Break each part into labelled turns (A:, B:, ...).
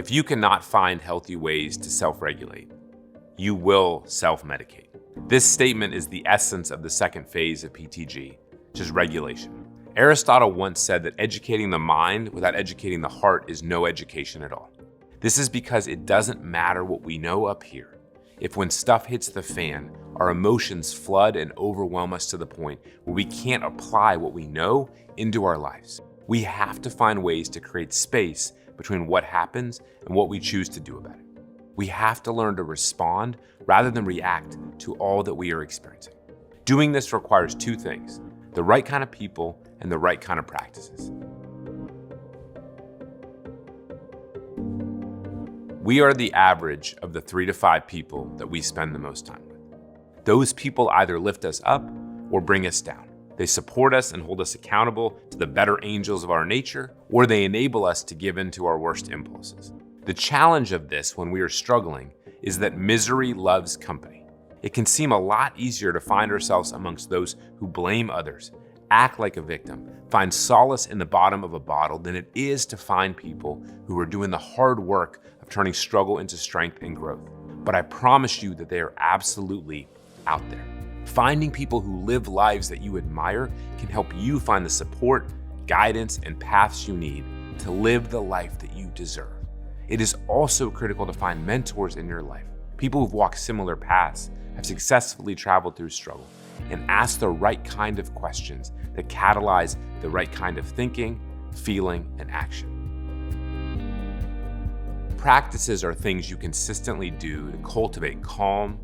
A: If you cannot find healthy ways to self-regulate, you will self-medicate. This statement is the essence of the second phase of PTG, which is regulation. Aristotle once said that educating the mind without educating the heart is no education at all. This is because it doesn't matter what we know up here. If when stuff hits the fan, our emotions flood and overwhelm us to the point where we can't apply what we know into our lives. We have to find ways to create space between what happens and what we choose to do about it. We have to learn to respond rather than react to all that we are experiencing. Doing this requires two things: the right kind of people and the right kind of practices. We are the average of the 3 to 5 people that we spend the most time with. Those people either lift us up or bring us down. They support us and hold us accountable to the better angels of our nature, or they enable us to give in to our worst impulses. The challenge of this when we are struggling is that misery loves company. It can seem a lot easier to find ourselves amongst those who blame others, act like a victim, find solace in the bottom of a bottle than it is to find people who are doing the hard work of turning struggle into strength and growth. But I promise you that they are absolutely out there. Finding people who live lives that you admire can help you find the support, guidance, and paths you need to live the life that you deserve. It is also critical to find mentors in your life, people who've walked similar paths, have successfully traveled through struggle, and ask the right kind of questions that catalyze the right kind of thinking, feeling, and action. Practices are things you consistently do to cultivate calm,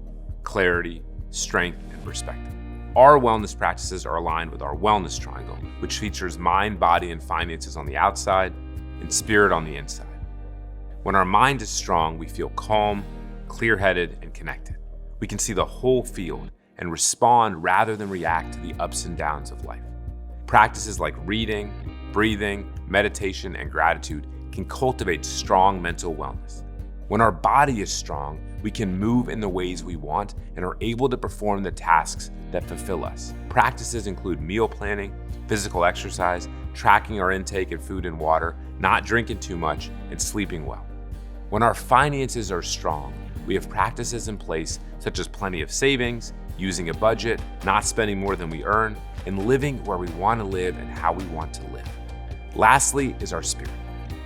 A: clarity, strength, and perspective. Our wellness practices are aligned with our wellness triangle, which features mind, body, and finances on the outside and spirit on the inside. When our mind is strong, we feel calm, clear-headed, and connected. We can see the whole field and respond rather than react to the ups and downs of life. Practices like reading, breathing, meditation, and gratitude can cultivate strong mental wellness. When our body is strong, we can move in the ways we want and are able to perform the tasks that fulfill us. Practices include meal planning, physical exercise, tracking our intake of food and water, not drinking too much, and sleeping well. When our finances are strong, we have practices in place such as plenty of savings, using a budget, not spending more than we earn, and living where we want to live and how we want to live. Lastly is our spirit.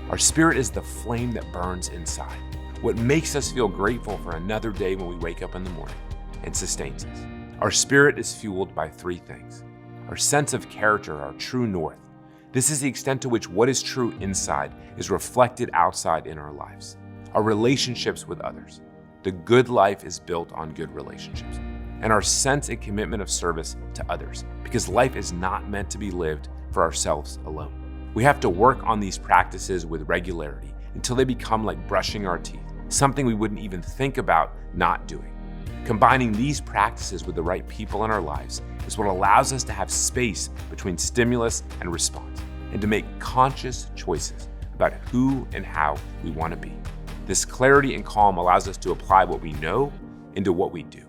A: Our spirit is the flame that burns inside, what makes us feel grateful for another day when we wake up in the morning and sustains us. Our spirit is fueled by 3 things: our sense of character, our true north. This is the extent to which what is true inside is reflected outside in our lives. Our relationships with others. The good life is built on good relationships. And our sense and commitment of service to others, because life is not meant to be lived for ourselves alone. We have to work on these practices with regularity until they become like brushing our teeth, something we wouldn't even think about not doing. Combining these practices with the right people in our lives is what allows us to have space between stimulus and response, and to make conscious choices about who and how we want to be. This clarity and calm allows us to apply what we know into what we do.